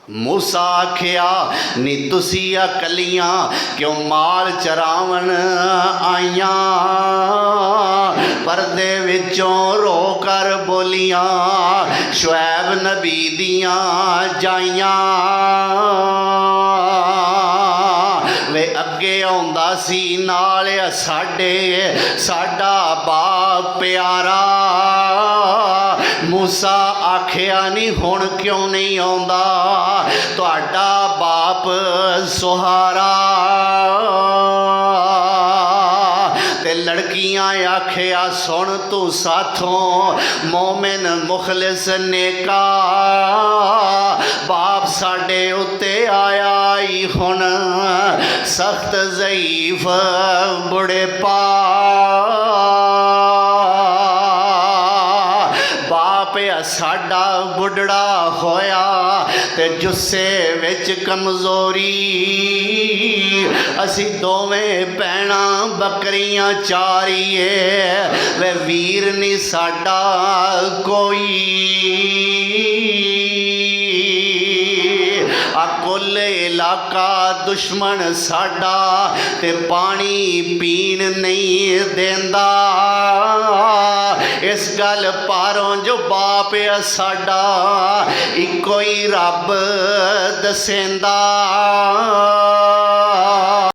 मूसा आखिया नी तुसी अकलियां क्यों माल चरावन आईयां। परदे विचों रो कर बोलियां शुएब नबी दियां जाइयां। वे अगे आउंदा सी नाल साडे साडा बाप प्यारा। मूसा आखिया नी हुण क्यों नहीं आउंदा तुहाडा बाप सुहारा। ते लड़कियां आखिया सुन तू साथों मोमिन मुखलिस नेका। बाप साडे उत्ते आया ही हुण सख्त ज़ईफ बुढ़ेपा। साडा बुढ़ड़ा होया ते जुस्से विच कमज़ोरी। असी दोवें भैणा बकरियां चारीए वे वीर नी साडा कोई। कुल इलाका दुश्मन साडा ते पानी पीन नहीं देंदा। इस गल पारों जो बाप है साडा इको ही रब दसेंदा।